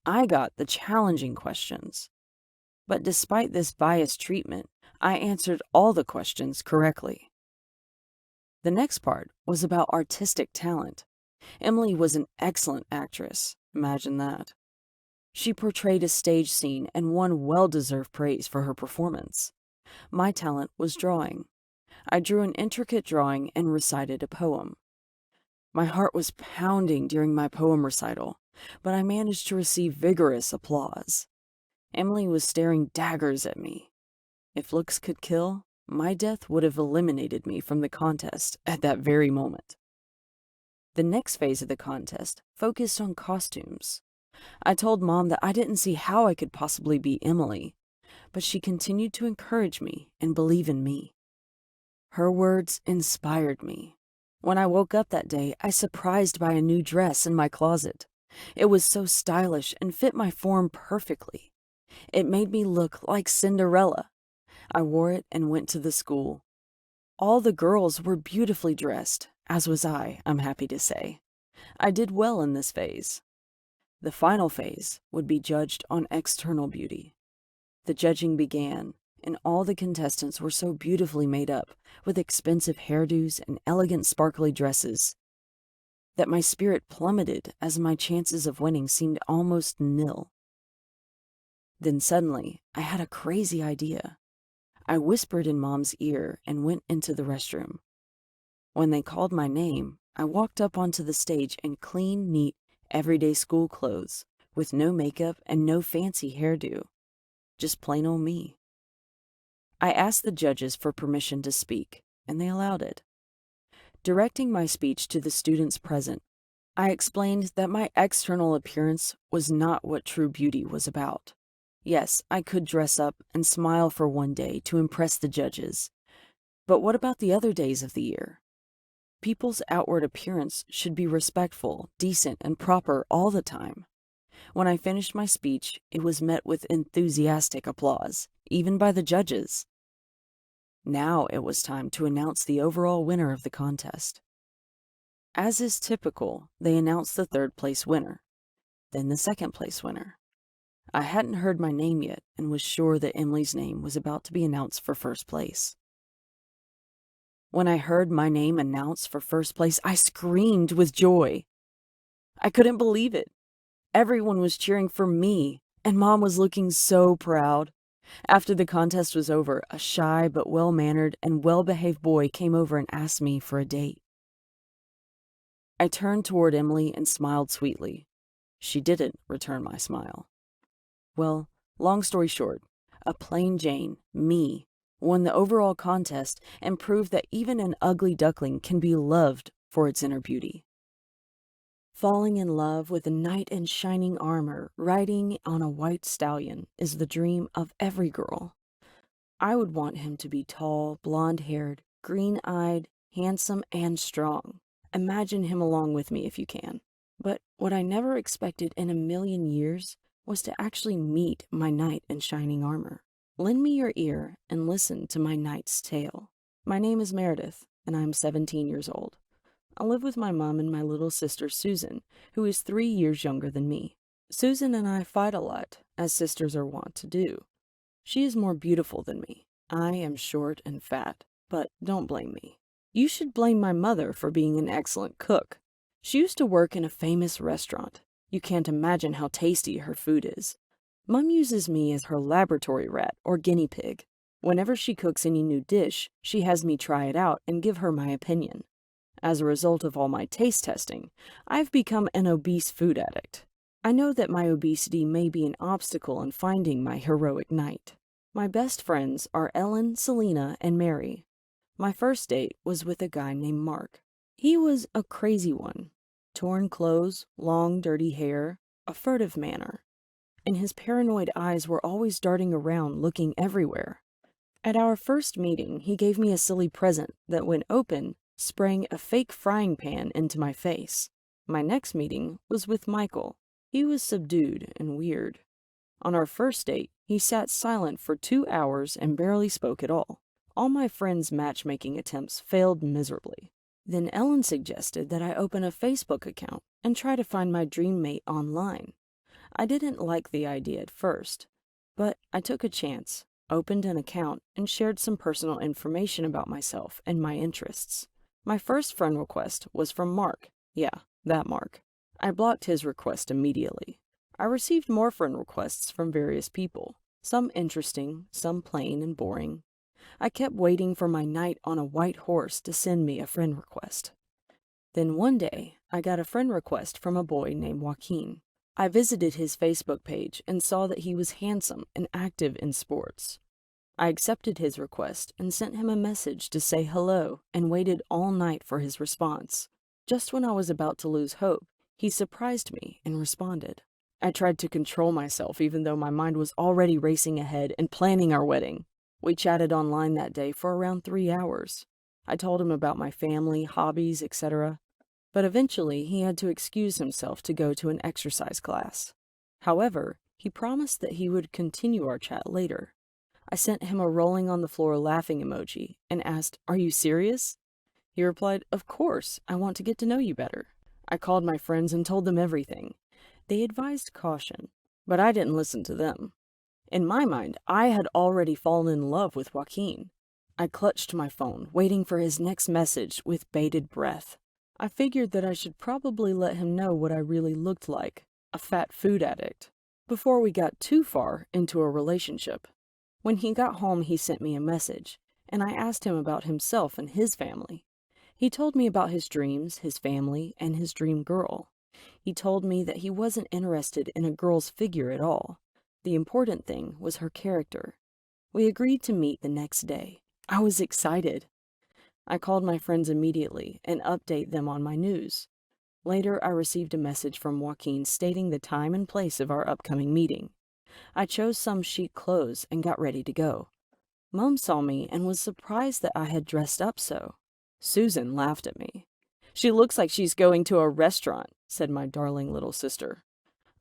I got the challenging questions. But despite this biased treatment, I answered all the questions correctly. The next part was about artistic talent. Emily was an excellent actress. Imagine that. She portrayed a stage scene and won well-deserved praise for her performance. My talent was drawing. I drew an intricate drawing and recited a poem. My heart was pounding during my poem recital, but I managed to receive vigorous applause. Emily was staring daggers at me. If looks could kill, my death would have eliminated me from the contest at that very moment. The next phase of the contest focused on costumes. I told Mom that I didn't see how I could possibly be Emily, but she continued to encourage me and believe in me. Her words inspired me. When I woke up that day, I was surprised by a new dress in my closet. It was so stylish and fit my form perfectly. It made me look like Cinderella. I wore it and went to the school. All the girls were beautifully dressed, as was I'm happy to say. I did well in this phase. The final phase would be judged on external beauty. The judging began, and all the contestants were so beautifully made up, with expensive hairdos and elegant sparkly dresses, that my spirit plummeted as my chances of winning seemed almost nil. Then suddenly, I had a crazy idea. I whispered in Mom's ear and went into the restroom. When they called my name, I walked up onto the stage in clean, neat, everyday school clothes, with no makeup and no fancy hairdo. Just plain old me. I asked the judges for permission to speak, and they allowed it. Directing my speech to the students present, I explained that my external appearance was not what true beauty was about. Yes, I could dress up and smile for one day to impress the judges. But what about the other days of the year? People's outward appearance should be respectful, decent, and proper all the time. When I finished my speech, it was met with enthusiastic applause, even by the judges. Now it was time to announce the overall winner of the contest. As is typical, they announced the third-place winner, then the second-place winner. I hadn't heard my name yet and was sure that Emily's name was about to be announced for first place. When I heard my name announced for first place, I screamed with joy. I couldn't believe it. Everyone was cheering for me, and Mom was looking so proud. After the contest was over, a shy but well-mannered and well-behaved boy came over and asked me for a date. I turned toward Emily and smiled sweetly. She didn't return my smile. Well, long story short, a plain Jane, me, won the overall contest and proved that even an ugly duckling can be loved for its inner beauty. Falling in love with a knight in shining armor riding on a white stallion is the dream of every girl. I would want him to be tall, blonde-haired, green-eyed, handsome, and strong. Imagine him along with me if you can. But what I never expected in a million years was to actually meet my knight in shining armor. Lend me your ear and listen to my knight's tale. My name is Meredith, and I am 17 years old. I live with my mom and my little sister Susan, who is 3 years younger than me. Susan and I fight a lot, as sisters are wont to do. She is more beautiful than me. I am short and fat, but don't blame me. You should blame my mother for being an excellent cook. She used to work in a famous restaurant. You can't imagine how tasty her food is. Mom uses me as her laboratory rat or guinea pig. Whenever she cooks any new dish, she has me try it out and give her my opinion. As a result of all my taste testing, I've become an obese food addict. I know that my obesity may be an obstacle in finding my heroic knight. My best friends are Ellen, Selena, and Mary. My first date was with a guy named Mark. He was a crazy one. Torn clothes, long, dirty hair, a furtive manner. And his paranoid eyes were always darting around, looking everywhere. At our first meeting, he gave me a silly present that, when open, sprang a fake frying pan into my face. My next meeting was with Michael. He was subdued and weird. On our first date, he sat silent for 2 hours and barely spoke at all. All my friends' matchmaking attempts failed miserably. Then Ellen suggested that I open a Facebook account and try to find my dream mate online. I didn't like the idea at first, but I took a chance, opened an account, and shared some personal information about myself and my interests. My first friend request was from Mark. Yeah, that Mark. I blocked his request immediately. I received more friend requests from various people, some interesting, some plain and boring. I kept waiting for my knight on a white horse to send me a friend request. Then one day, I got a friend request from a boy named Joaquin. I visited his Facebook page and saw that he was handsome and active in sports. I accepted his request and sent him a message to say hello and waited all night for his response. Just when I was about to lose hope, he surprised me and responded. I tried to control myself even though my mind was already racing ahead and planning our wedding. We chatted online that day for around 3 hours. I told him about my family, hobbies, etc. But eventually he had to excuse himself to go to an exercise class. However, he promised that he would continue our chat later. I sent him a rolling on the floor laughing emoji and asked, "Are you serious?" He replied, "Of course, I want to get to know you better." I called my friends and told them everything. They advised caution, but I didn't listen to them. In my mind, I had already fallen in love with Joaquin. I clutched my phone, waiting for his next message with bated breath. I figured that I should probably let him know what I really looked like, a fat food addict, before we got too far into a relationship. When he got home, he sent me a message, and I asked him about himself and his family. He told me about his dreams, his family, and his dream girl. He told me that he wasn't interested in a girl's figure at all. The important thing was her character. We agreed to meet the next day. I was excited. I called my friends immediately and updated them on my news. Later, I received a message from Joaquin stating the time and place of our upcoming meeting. I chose some chic clothes and got ready to go. Mom saw me and was surprised that I had dressed up so. Susan laughed at me. "She looks like she's going to a restaurant," said my darling little sister.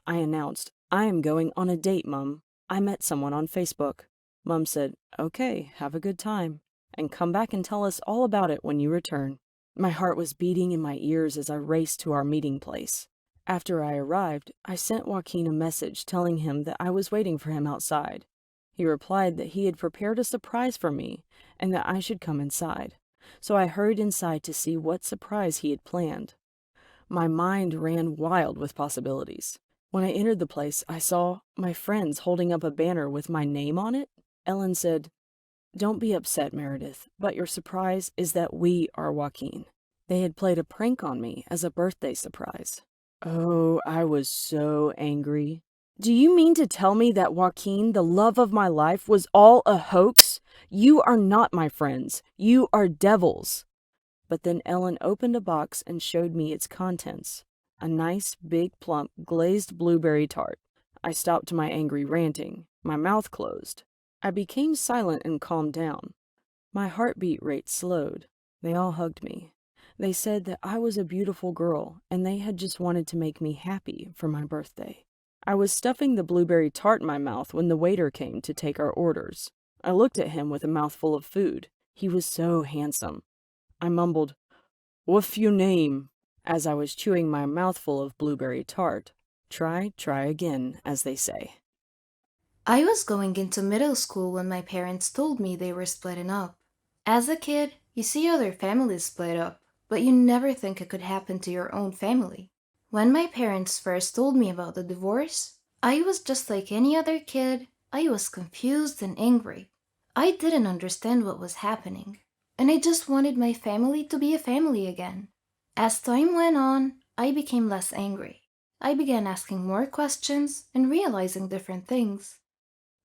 I announced, "I am going on a date, Mum. I met someone on Facebook." Mum said, "Okay, have a good time, and come back and tell us all about it when you return." My heart was beating in my ears as I raced to our meeting place. After I arrived, I sent Joaquin a message telling him that I was waiting for him outside. He replied that he had prepared a surprise for me and that I should come inside. So I hurried inside to see what surprise he had planned. My mind ran wild with possibilities. When I entered the place, I saw my friends holding up a banner with my name on it. Ellen said, "Don't be upset, Meredith, but your surprise is that we are Joaquin." They had played a prank on me as a birthday surprise. Oh, I was so angry. "Do you mean to tell me that Joaquin, the love of my life, was all a hoax? You are not my friends. You are devils." But then Ellen opened a box and showed me its contents. A nice, big, plump, glazed blueberry tart. I stopped my angry ranting. My mouth closed. I became silent and calmed down. My heartbeat rate slowed. They all hugged me. They said that I was a beautiful girl, and they had just wanted to make me happy for my birthday. I was stuffing the blueberry tart in my mouth when the waiter came to take our orders. I looked at him with a mouthful of food. He was so handsome. I mumbled, "What's your name?" as I was chewing my mouthful of blueberry tart. Try again, as they say.
I was going into middle school when my parents told me they were splitting up. As a kid, you see other families split up.
but you never think it could happen to your own family. When my parents first told me about the divorce, I was just like any other kid. I was confused and angry. I didn't understand what was happening, and I just wanted my family to be a family again. As time went on, I became less angry. I began asking more questions and realizing different things.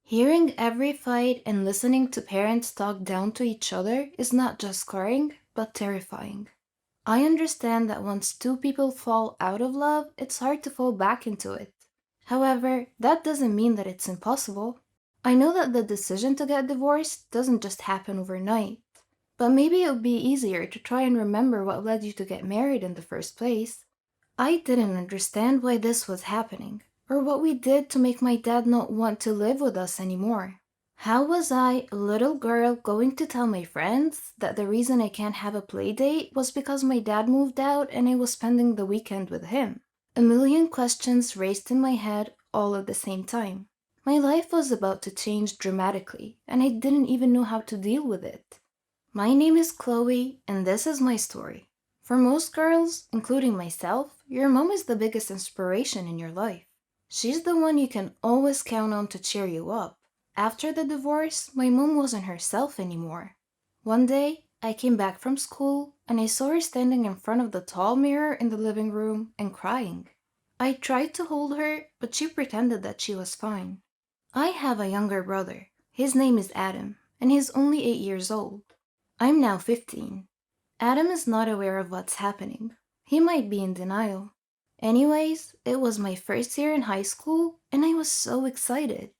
Hearing every fight and listening to parents talk down to each other is not just scarring, but terrifying. I understand that once two people fall out of love, it's hard to fall back into it. However, that doesn't mean that it's impossible. I know that the decision to get divorced doesn't just happen overnight, but maybe it would be easier to try and remember what led you to get married in the first place. I didn't understand why this was happening, or what we did to make my dad not want to live with us anymore. How was I, a little girl, going to tell my friends that the reason I can't have a play date was because my dad moved out and I was spending the weekend with him? A million questions raced in my head all at the same time. My life was about to change dramatically, and I didn't even know how to deal with it. My name is Chloe, and this is my story. For most girls, including myself, your mom is the biggest inspiration in your life. She's the one you can always count on to cheer you up. After the divorce, my mom wasn't herself anymore. One day, I came back from school and I saw her standing in front of the tall mirror in the living room and crying. I tried to hold her, but she pretended that she was fine. I have a younger brother. His name is Adam, and he's only 8 years old. I'm now 15. Adam is not aware of what's happening. He might be in denial. Anyways, it was my first year in high school, and I was so excited.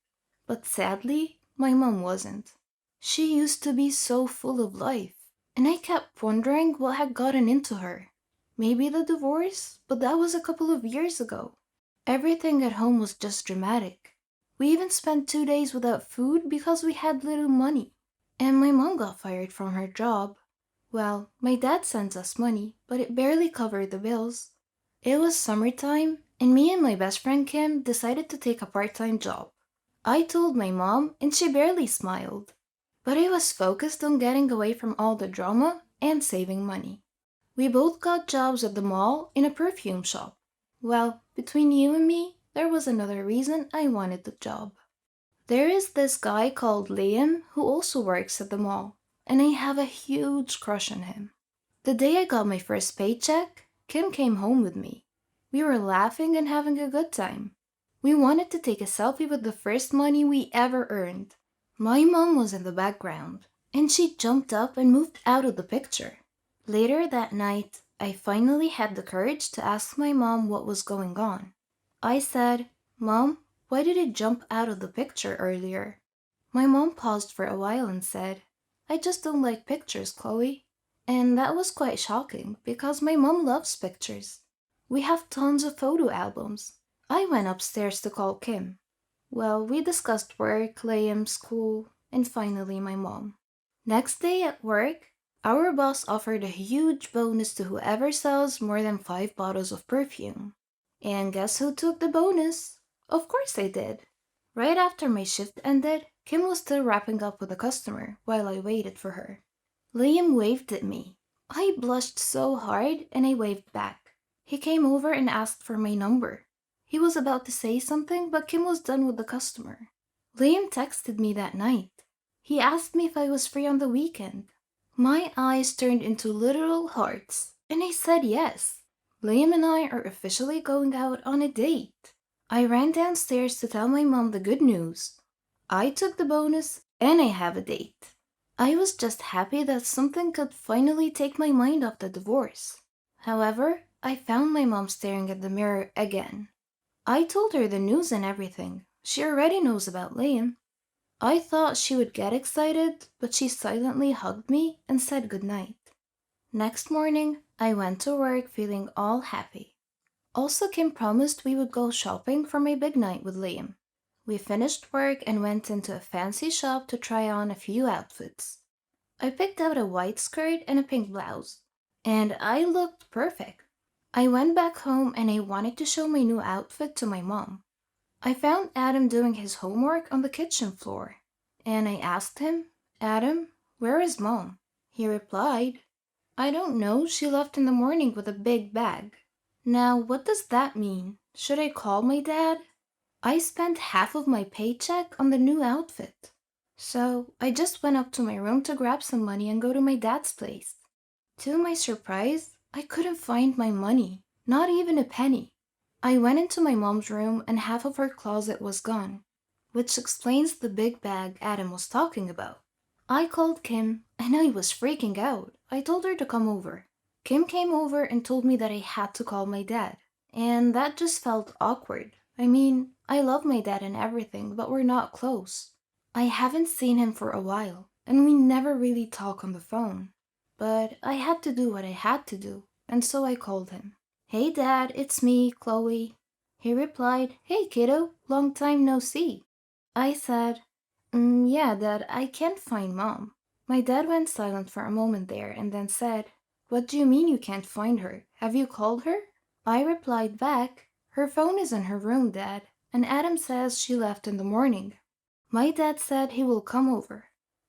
But sadly, my mom wasn't. She used to be so full of life, and I kept wondering what had gotten into her. Maybe the divorce, but that was a couple of years ago. Everything at home was just dramatic. We even spent 2 days without food because we had little money. And my mom got fired from her job. Well, my dad sends us money, but it barely covered the bills. It was summertime, and me and my best friend Kim decided to take a part-time job. I told my mom, and she barely smiled. But I was focused on getting away from all the drama and saving money. We both got jobs at the mall in a perfume shop. Well, between you and me, there was another reason I wanted the job. There is this guy called Liam who also works at the mall, and I have a huge crush on him. The day I got my first paycheck, Kim came home with me. We were laughing and having a good time. We wanted to take a selfie with the first money we ever earned. My mom was in the background, and she jumped up and moved out of the picture. Later that night, I finally had the courage to ask my mom what was going on. I said, "Mom, why did it jump out of the picture earlier?" My mom paused for a while and said, "I just don't like pictures, Chloe." And that was quite shocking because my mom loves pictures. We have tons of photo albums. I went upstairs to call Kim. Well, we discussed work, Liam, school, and finally my mom. Next day at work, our boss offered a huge bonus to whoever sells more than 5 bottles of perfume. And guess who took the bonus? Of course I did. Right after my shift ended, Kim was still wrapping up with a customer while I waited for her. Liam waved at me. I blushed so hard and I waved back. He came over and asked for my number. He was about to say something, but Kim was done with the customer. Liam texted me that night. He asked me if I was free on the weekend. My eyes turned into literal hearts, and I said yes. Liam and I are officially going out on a date. I ran downstairs to tell my mom the good news. I took the bonus, and I have a date. I was just happy that something could finally take my mind off the divorce. However, I found my mom staring at the mirror again. I told her the news and everything. She already knows about Liam. I thought she would get excited, but she silently hugged me and said goodnight. Next morning, I went to work feeling all happy. Also, Kim promised we would go shopping for my big night with Liam. We finished work and went into a fancy shop to try on a few outfits. I picked out a white skirt and a pink blouse, and I looked perfect. I went back home and I wanted to show my new outfit to my mom. I found Adam doing his homework on the kitchen floor, and I asked him, "Adam, where is Mom?" He replied, I don't know, she left in the morning with a big bag. Now, what does that mean? Should I call my dad? I spent half of my paycheck on the new outfit. So, I just went up to my room to grab some money and go to my dad's place. To my surprise, I couldn't find my money, not even a penny. I went into my mom's room and half of her closet was gone, which explains the big bag Adam was talking about. I called Kim and I was freaking out. I told her to come over. Kim came over and told me that I had to call my dad, and that just felt awkward. I mean, I love my dad and everything, but we're not close. I haven't seen him for a while, and we never really talk on the phone. But I had to do what I had to do, and so I called him. "Hey Dad, it's me, Chloe." He replied, "Hey kiddo, long time no see." I said, "Yeah, Dad, I can't find Mom." My dad went silent for a moment there and then said, "What do you mean you can't find her? Have you called her?" I replied back, "Her phone is in her room, Dad, and Adam says she left in the morning." My dad said he will come over.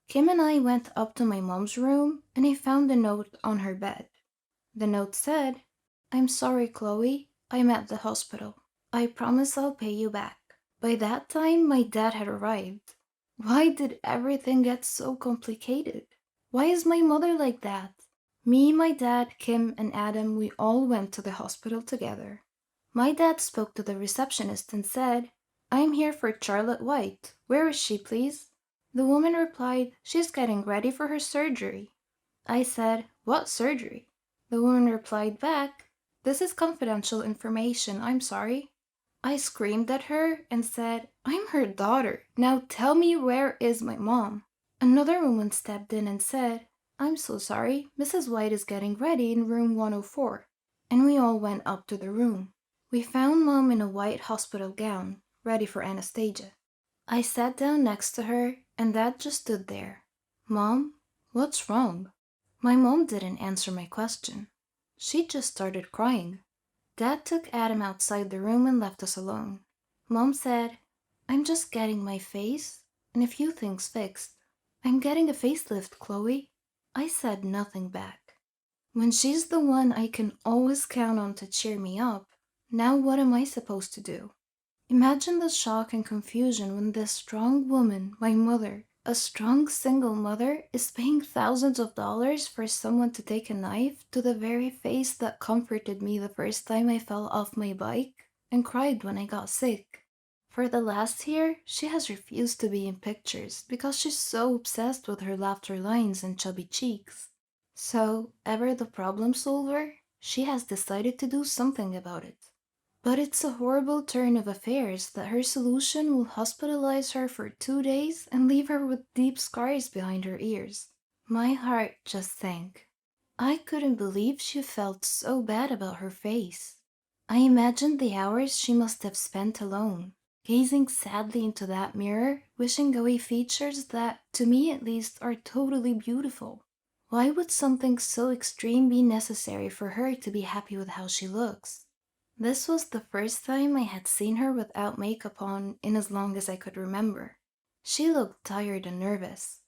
Kim and I went up to my mom's room and I found a note on her bed. The note said, "I'm sorry, Chloe. I'm at the hospital. I promise I'll pay you back." By that time, my dad had arrived. Why did everything get so complicated? Why is my mother like that? Me, my dad, Kim, and Adam, we all went to the hospital together. My dad spoke to the receptionist and said, "I'm here for Charlotte White. Where is she, please?" The woman replied, "She's getting ready for her surgery." I said, "What surgery?" The woman replied back, "This is confidential information, I'm sorry." I screamed at her and said, "I'm her daughter. Now tell me, where is my mom?" Another woman stepped in and said, "I'm so sorry. Mrs. White is getting ready in room 104. And we all went up to the room. We found Mom in a white hospital gown, ready for anesthesia. I sat down next to her, and Dad just stood there. "Mom, what's wrong?" My mom didn't answer my question. She just started crying. Dad took Adam outside the room and left us alone. Mom said, "I'm just getting my face and a few things fixed. I'm getting a facelift, Chloe." I said nothing back. When she's the one I can always count on to cheer me up, now what am I supposed to do? Imagine the shock and confusion when this strong woman, my mother, a strong single mother, is paying thousands of dollars for someone to take a knife to the very face that comforted me the first time I fell off my bike and cried when I got sick. For the last year, she has refused to be in pictures because she's so obsessed with her laughter lines and chubby cheeks. So, ever the problem solver, she has decided to do something about it. But it's a horrible turn of affairs that her solution will hospitalize her for 2 days and leave her with deep scars behind her ears. My heart just sank. I couldn't believe she felt so bad about her face. I imagined the hours she must have spent alone, gazing sadly into that mirror, wishing away features that, to me at least, are totally beautiful. Why would something so extreme be necessary for her to be happy with how she looks? This was the first time I had seen her without makeup on in as long as I could remember. She looked tired and nervous.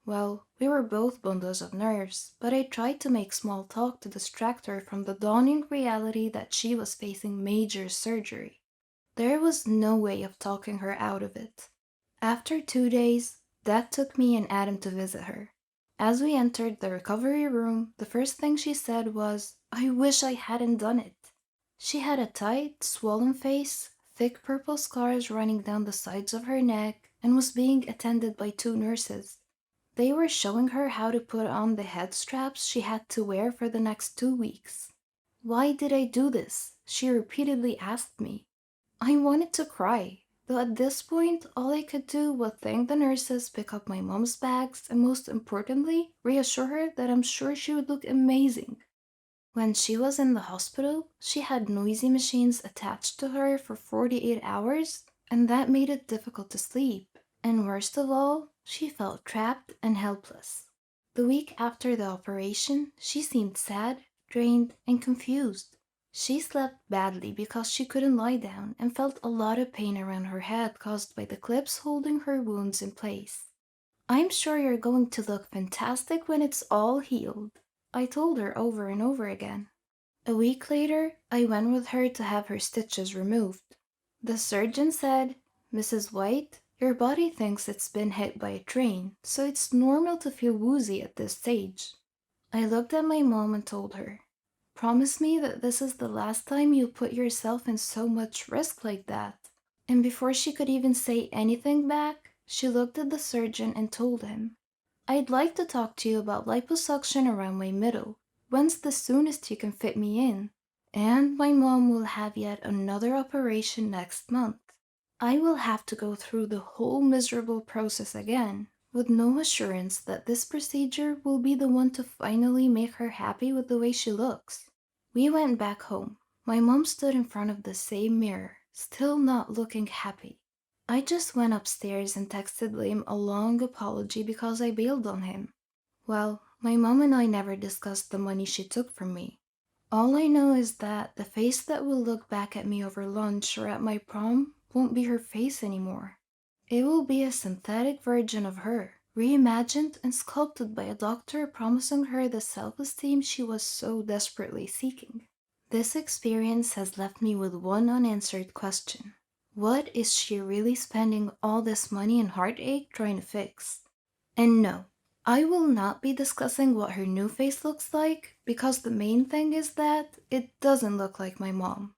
Well, we were both bundles of nerves, but I tried to make small talk to distract her from the dawning reality that she was facing major surgery. There was no way of talking her out of it. After 2 days, Dad took me and Adam to visit her. As we entered the recovery room, the first thing she said was, "I wish I hadn't done it." She had a tight, swollen face, thick purple scars running down the sides of her neck, and was being attended by 2 nurses. They were showing her how to put on the head straps she had to wear for the next 2 weeks. Why did I do this? She repeatedly asked me. I wanted to cry, though at this point all I could do was thank the nurses, pick up my mom's bags, and most importantly, reassure her that I'm sure she would look amazing. When she was in the hospital, she had noisy machines attached to her for 48 hours, and that made it difficult to sleep. And worst of all, she felt trapped and helpless. The week after the operation, she seemed sad, drained, and confused. She slept badly because she couldn't lie down and felt a lot of pain around her head caused by the clips holding her wounds in place. "I'm sure you're going to look fantastic when it's all healed." I told her over and over again. A week later, I went with her to have her stitches removed. The surgeon said, "Mrs. White, your body thinks it's been hit by a train, so it's normal to feel woozy at this stage." I looked at my mom and told her, "Promise me that this is the last time you put yourself in so much risk like that." And before she could even say anything back, she looked at the surgeon and told him, "I'd like to talk to you about liposuction around my middle. When's the soonest you can fit me in? And my mom will have yet another operation next month. I will have to go through the whole miserable process again, with no assurance that this procedure will be the one to finally make her happy with the way she looks." We went back home. My mom stood in front of the same mirror, still not looking happy. I just went upstairs and texted Liam a long apology because I bailed on him. Well, my mom and I never discussed the money she took from me. All I know is that the face that will look back at me over lunch or at my prom won't be her face anymore. It will be a synthetic version of her, reimagined and sculpted by a doctor promising her the self-esteem she was so desperately seeking. This experience has left me with one unanswered question. What is she really spending all this money and heartache trying to fix? And no, I will not be discussing what her new face looks like, because the main thing is that it doesn't look like my mom.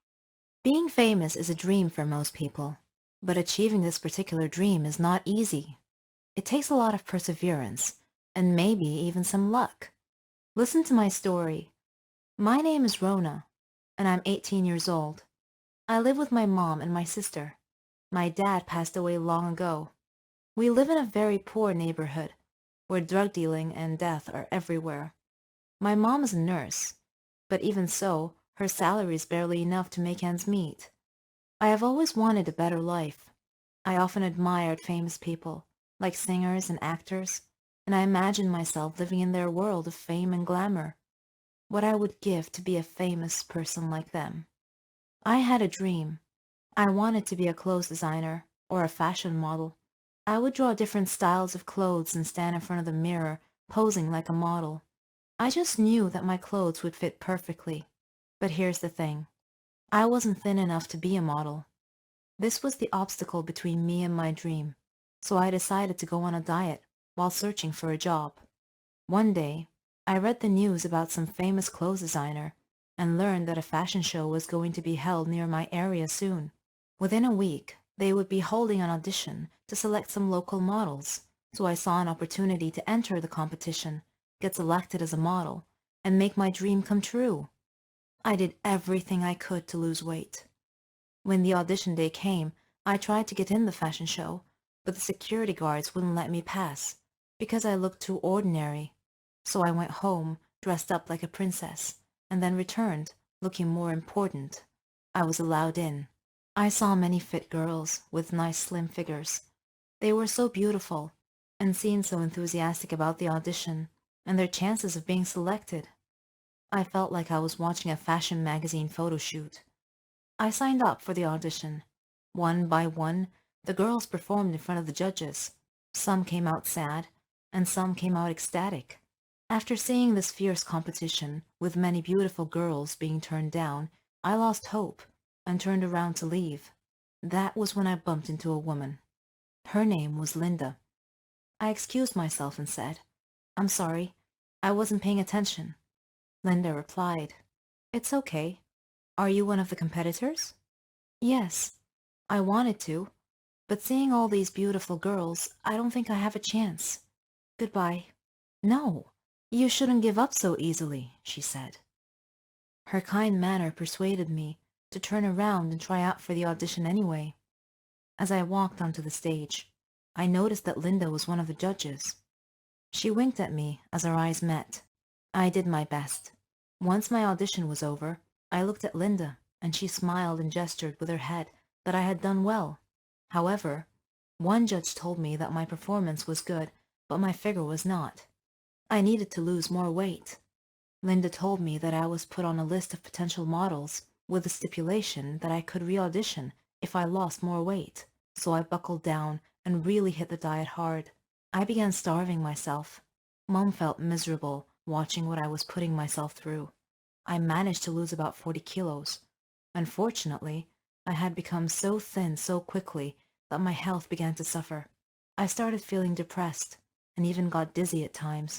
Being famous is a dream for most people, but achieving this particular dream is not easy. It takes a lot of perseverance, and maybe even some luck. Listen to my story. My name is Rona, and I'm 18 years old. I live with my mom and my sister. My dad passed away long ago. We live in a very poor neighborhood, where drug dealing and death are everywhere. My mom is a nurse, but even so, her salary is barely enough to make ends meet. I have always wanted a better life. I often admired famous people, like singers and actors, and I imagined myself living in their world of fame and glamour. What I would give to be a famous person like them. I had a dream. I wanted to be a clothes designer or a fashion model. I would draw different styles of clothes and stand in front of the mirror, posing like a model. I just knew that my clothes would fit perfectly. But here's the thing. I wasn't thin enough to be a model. This was the obstacle between me and my dream, so I decided to go on a diet while searching for a job. One day, I read the news about some famous clothes designer and learned that a fashion show was going to be held near my area soon. Within a week, they would be holding an audition to select some local models, so I saw an opportunity to enter the competition, get selected as a model, and make my dream come true. I did everything I could to lose weight. When the audition day came, I tried to get in the fashion show, but the security guards wouldn't let me pass because I looked too ordinary. So I went home, dressed up like a princess, and then returned, looking more important. I was allowed in. I saw many fit girls with nice slim figures. They were so beautiful, and seemed so enthusiastic about the audition and their chances of being selected. I felt like I was watching a fashion magazine photo shoot. I signed up for the audition. One by one, the girls performed in front of the judges. Some came out sad, and some came out ecstatic. After seeing this fierce competition, with many beautiful girls being turned down, I lost hope and turned around to leave. That was when I bumped into a woman. Her name was Linda. I excused myself and said, "I'm sorry, I wasn't paying attention." Linda replied, "It's okay. Are you one of the competitors?" "Yes, I wanted to, but seeing all these beautiful girls, I don't think I have a chance. Goodbye." "No, you shouldn't give up so easily," she said. Her kind manner persuaded me to turn around and try out for the audition anyway. As I walked onto the stage, I noticed that Linda was one of the judges. She winked at me as our eyes met. I did my best. Once my audition was over, I looked at Linda, and she smiled and gestured with her head that I had done well. However, one judge told me that my performance was good, but my figure was not. I needed to lose more weight. Linda told me that I was put on a list of potential models, with the stipulation that I could re-audition if I lost more weight. So I buckled down and really hit the diet hard. I began starving myself. Mom felt miserable watching what I was putting myself through. I managed to lose about 40 kilos. Unfortunately, I had become so thin so quickly that my health began to suffer. I started feeling depressed and even got dizzy at times.